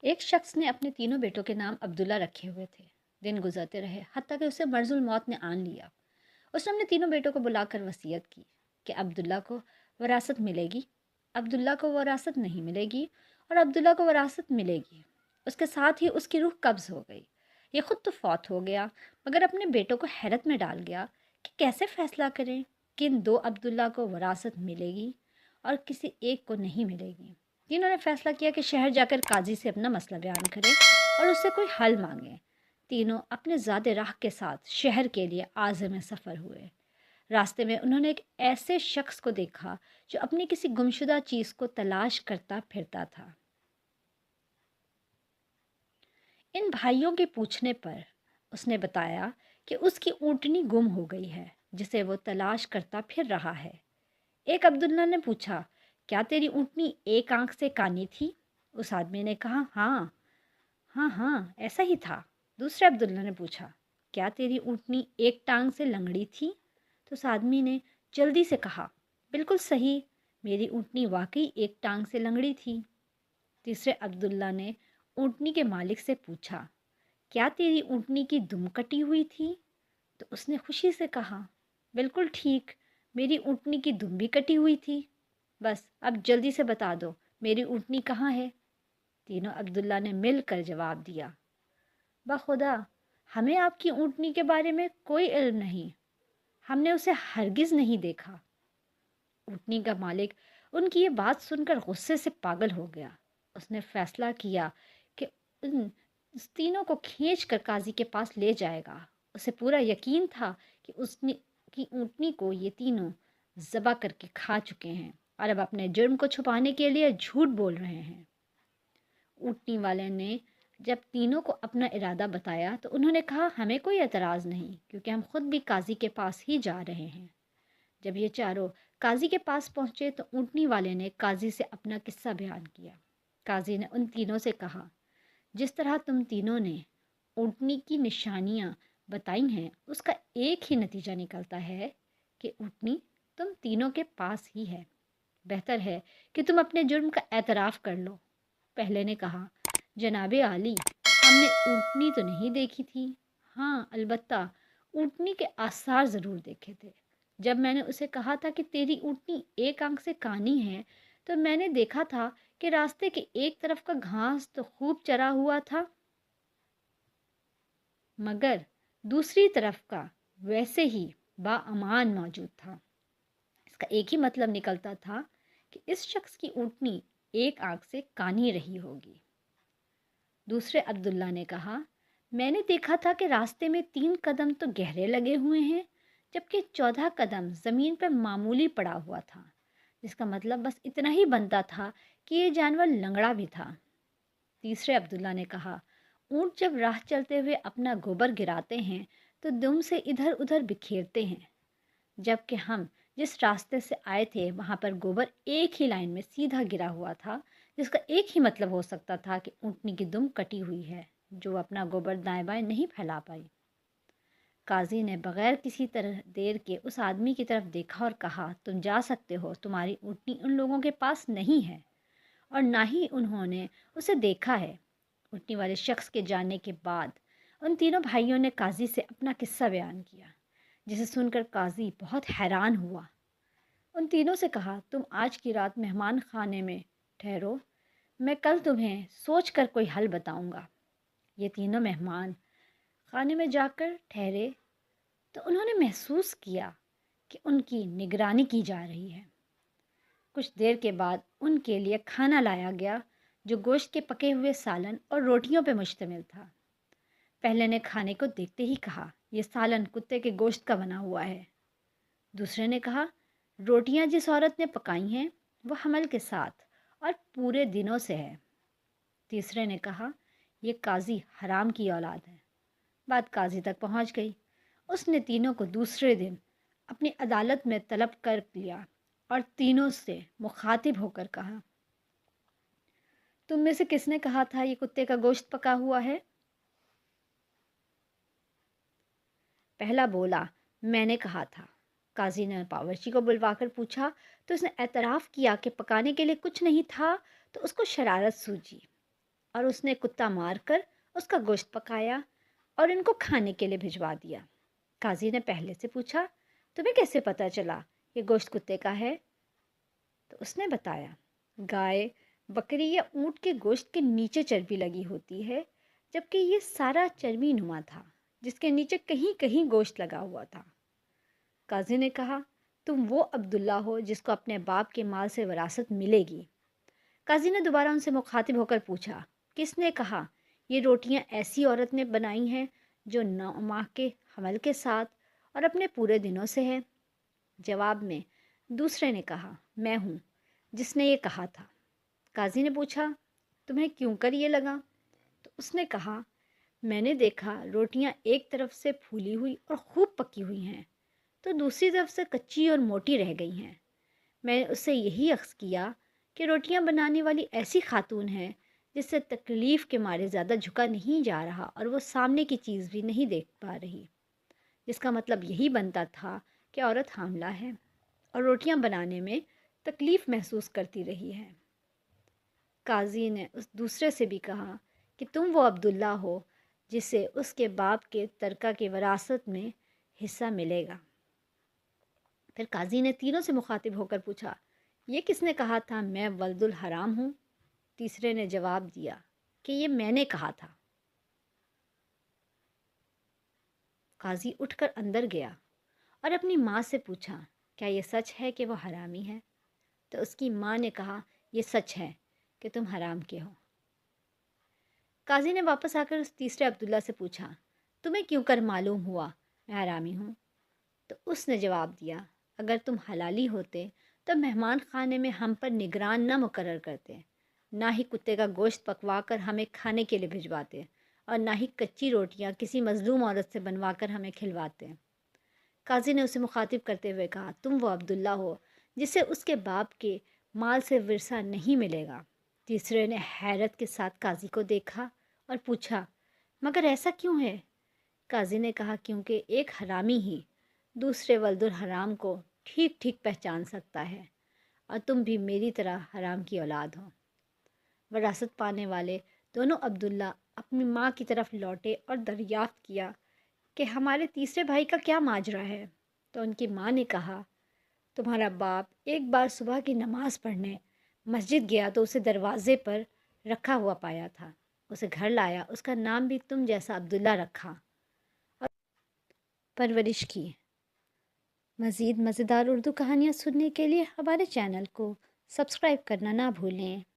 ایک شخص نے اپنے تینوں بیٹوں کے نام عبداللہ رکھے ہوئے تھے۔ دن گزرتے رہے حتیٰ کہ اسے مرض الموت نے آن لیا۔ اس نے اپنے تینوں بیٹوں کو بلا کر وصیت کی کہ عبداللہ کو وراثت ملے گی، عبداللہ کو وراثت نہیں ملے گی، اور عبداللہ کو وراثت ملے گی۔ اس کے ساتھ ہی اس کی روح قبض ہو گئی۔ یہ خود تو فوت ہو گیا مگر اپنے بیٹوں کو حیرت میں ڈال گیا کہ کیسے فیصلہ کریں، کن دو عبداللہ کو وراثت ملے گی اور کسی ایک کو نہیں ملے گی۔ تینوں نے فیصلہ کیا کہ شہر جا کر قاضی سے اپنا مسئلہ بیان کریں اور اس سے کوئی حل مانگیں۔ تینوں اپنے زاد راہ کے ساتھ شہر کے لیے عازم سفر ہوئے۔ راستے میں انہوں نے ایک ایسے شخص کو دیکھا جو اپنی کسی گمشدہ چیز کو تلاش کرتا پھرتا تھا۔ ان بھائیوں کے پوچھنے پر اس نے بتایا کہ اس کی اونٹنی گم ہو گئی ہے جسے وہ تلاش کرتا پھر رہا ہے۔ ایک عبداللہ نے پوچھا، کیا تیری اونٹنی ایک آنکھ سے کانی تھی؟ اس آدمی نے کہا، ہاں ہاں ہاں ایسا ہی تھا۔ دوسرے عبداللہ نے پوچھا، کیا تیری اونٹنی ایک ٹانگ سے لنگڑی تھی؟ تو اس آدمی نے جلدی سے کہا، بالکل صحیح، میری اونٹنی واقعی ایک ٹانگ سے لنگڑی تھی۔ تیسرے عبداللہ نے اونٹنی کے مالک سے پوچھا، کیا تیری اونٹنی کی دم کٹی ہوئی تھی؟ تو اس نے خوشی سے کہا، بالکل ٹھیک، میری اونٹنی کی دم بھی کٹی ہوئی تھی۔ بس اب جلدی سے بتا دو میری اونٹنی کہاں ہے؟ تینوں عبداللہ نے مل کر جواب دیا، بخدا ہمیں آپ کی اونٹنی کے بارے میں کوئی علم نہیں، ہم نے اسے ہرگز نہیں دیکھا۔ اونٹنی کا مالک ان کی یہ بات سن کر غصے سے پاگل ہو گیا۔ اس نے فیصلہ کیا کہ ان تینوں کو کھینچ کر قاضی کے پاس لے جائے گا۔ اسے پورا یقین تھا کہ اس کی اونٹنی کو یہ تینوں ذبح کر کے کھا چکے ہیں اور اب اپنے جرم کو چھپانے کے لیے جھوٹ بول رہے ہیں۔ اونٹنی والے نے جب تینوں کو اپنا ارادہ بتایا تو انہوں نے کہا، ہمیں کوئی اعتراض نہیں کیونکہ ہم خود بھی قاضی کے پاس ہی جا رہے ہیں۔ جب یہ چاروں قاضی کے پاس پہنچے تو اونٹنی والے نے قاضی سے اپنا قصہ بیان کیا۔ قاضی نے ان تینوں سے کہا، جس طرح تم تینوں نے اونٹنی کی نشانیاں بتائی ہیں اس کا ایک ہی نتیجہ نکلتا ہے کہ اونٹنی تم تینوں کے پاس ہی ہے۔ بہتر ہے کہ تم اپنے جرم کا اعتراف کر لو۔ پہلے نے کہا، جناب عالی، ہم نے اونٹنی تو نہیں دیکھی تھی، ہاں البتہ اونٹنی کے آثار ضرور دیکھے تھے۔ جب میں نے اسے کہا تھا کہ تیری اونٹنی ایک آنکھ سے کانی ہے تو میں نے دیکھا تھا کہ راستے کے ایک طرف کا گھاس تو خوب چرا ہوا تھا مگر دوسری طرف کا ویسے ہی باامان موجود تھا۔ اس کا ایک ہی مطلب نکلتا تھا کہ اس شخص کی اونٹنی ایک آنکھ سے کانی رہی ہوگی۔ دوسرے عبداللہ نے کہا، میں نے دیکھا تھا کہ راستے میں 3 قدم تو گہرے لگے ہوئے ہیں جبکہ 14 قدم زمین پر معمولی پڑا ہوا تھا، جس کا مطلب بس اتنا ہی بنتا تھا کہ یہ جانور لنگڑا بھی تھا۔ تیسرے عبداللہ نے کہا، اونٹ جب راہ چلتے ہوئے اپنا گوبر گراتے ہیں تو دم سے ادھر ادھر بکھیرتے ہیں، جبکہ ہم جس راستے سے آئے تھے وہاں پر گوبر ایک ہی لائن میں سیدھا گرا ہوا تھا، جس کا ایک ہی مطلب ہو سکتا تھا کہ اونٹنی کی دم کٹی ہوئی ہے جو اپنا گوبر دائیں بائیں نہیں پھیلا پائی۔ قاضی نے بغیر کسی طرح دیر کے اس آدمی کی طرف دیکھا اور کہا، تم جا سکتے ہو، تمہاری اونٹنی ان لوگوں کے پاس نہیں ہے اور نہ ہی انہوں نے اسے دیکھا ہے۔ اونٹنی والے شخص کے جانے کے بعد ان تینوں بھائیوں نے قاضی سے اپنا قصہ بیان کیا، جسے سن کر قاضی بہت حیران ہوا۔ ان تینوں سے کہا، تم آج کی رات مہمان خانے میں ٹھہرو، میں کل تمہیں سوچ کر کوئی حل بتاؤں گا۔ یہ تینوں مہمان خانے میں جا کر ٹھہرے تو انہوں نے محسوس کیا کہ ان کی نگرانی کی جا رہی ہے۔ کچھ دیر کے بعد ان کے لیے کھانا لایا گیا جو گوشت کے پکے ہوئے سالن اور روٹیوں پہ مشتمل تھا۔ پہلے نے کھانے کو دیکھتے ہی کہا، یہ سالن کتے کے گوشت کا بنا ہوا ہے۔ دوسرے نے کہا، روٹیاں جس عورت نے پکائی ہیں وہ حمل کے ساتھ اور پورے دنوں سے ہے۔ تیسرے نے کہا، یہ قاضی حرام کی اولاد ہے۔ بات قاضی تک پہنچ گئی۔ اس نے تینوں کو دوسرے دن اپنی عدالت میں طلب کر لیا اور تینوں سے مخاطب ہو کر کہا، تم میں سے کس نے کہا تھا یہ کتے کا گوشت پکا ہوا ہے؟ پہلا بولا، میں نے کہا تھا۔ قاضی نے باورچی کو بلوا کر پوچھا تو اس نے اعتراف کیا کہ پکانے کے لیے کچھ نہیں تھا، تو اس کو شرارت سوچی۔ اور اس نے کتا مار کر اس کا گوشت پکایا اور ان کو کھانے کے لیے بھجوا دیا۔ قاضی نے پہلے سے پوچھا، تمہیں کیسے پتہ چلا یہ گوشت کتے کا ہے؟ تو اس نے بتایا، گائے، بکری یا اونٹ کے گوشت کے نیچے چربی لگی ہوتی ہے، جبکہ یہ سارا چربی نما تھا جس کے نیچے کہیں کہیں گوشت لگا ہوا تھا۔ قاضی نے کہا، تم وہ عبداللہ ہو جس کو اپنے باپ کے مال سے وراثت ملے گی۔ قاضی نے دوبارہ ان سے مخاطب ہو کر پوچھا، کس نے کہا یہ روٹیاں ایسی عورت نے بنائی ہیں جو 9 ماہ کے حمل کے ساتھ اور اپنے پورے دنوں سے ہے؟ جواب میں دوسرے نے کہا، میں ہوں جس نے یہ کہا تھا۔ قاضی نے پوچھا، تمہیں کیوں کر یہ لگا؟ تو اس نے کہا، میں نے دیکھا روٹیاں ایک طرف سے پھولی ہوئی اور خوب پکی ہوئی ہیں تو دوسری طرف سے کچی اور موٹی رہ گئی ہیں۔ میں نے اس سے یہی اخذ کیا کہ روٹیاں بنانے والی ایسی خاتون ہے جس سے تکلیف کے مارے زیادہ جھکا نہیں جا رہا اور وہ سامنے کی چیز بھی نہیں دیکھ پا رہی، جس کا مطلب یہی بنتا تھا کہ عورت حاملہ ہے اور روٹیاں بنانے میں تکلیف محسوس کرتی رہی ہے۔ قاضی نے اس دوسرے سے بھی کہا کہ تم وہ عبداللہ ہو جسے اس کے باپ کے ترکہ کی وراثت میں حصہ ملے گا۔ پھر قاضی نے تینوں سے مخاطب ہو کر پوچھا، یہ کس نے کہا تھا میں ولد الحرام ہوں؟ تیسرے نے جواب دیا کہ یہ میں نے کہا تھا۔ قاضی اٹھ کر اندر گیا اور اپنی ماں سے پوچھا، کیا یہ سچ ہے کہ وہ حرامی ہے؟ تو اس کی ماں نے کہا، یہ سچ ہے کہ تم حرام کے ہو۔ قاضی نے واپس آ کر اس تیسرے عبداللہ سے پوچھا، تمہیں کیوں کر معلوم ہوا میں حرامی ہوں؟ تو اس نے جواب دیا، اگر تم حلالی ہوتے تو مہمان خانے میں ہم پر نگران نہ مقرر کرتے، نہ ہی کتے کا گوشت پکوا کر ہمیں کھانے کے لیے بھجواتے اور نہ ہی کچی روٹیاں کسی مظلوم عورت سے بنوا کر ہمیں کھلواتے۔ قاضی نے اسے مخاطب کرتے ہوئے کہا، تم وہ عبداللہ ہو جسے اس کے باپ کے مال سے ورثہ نہیں ملے گا۔ تیسرے نے حیرت کے ساتھ قاضی کو دیکھا اور پوچھا، مگر ایسا کیوں ہے؟ قاضی نے کہا، کیونکہ ایک حرامی ہی دوسرے ولد الحرام کو ٹھیک ٹھیک پہچان سکتا ہے، اور تم بھی میری طرح حرام کی اولاد ہو۔ وراثت پانے والے دونوں عبداللہ اپنی ماں کی طرف لوٹے اور دریافت کیا کہ ہمارے تیسرے بھائی کا کیا ماجرا ہے۔ تو ان کی ماں نے کہا، تمہارا باپ ایک بار صبح کی نماز پڑھنے مسجد گیا تو اسے دروازے پر رکھا ہوا پایا تھا، اسے گھر لایا، اس کا نام بھی تم جیسا عبداللہ رکھا اور پرورش کی۔ مزید مزیدار اردو کہانیاں سننے کے لیے ہمارے چینل کو سبسکرائب کرنا نہ بھولیں۔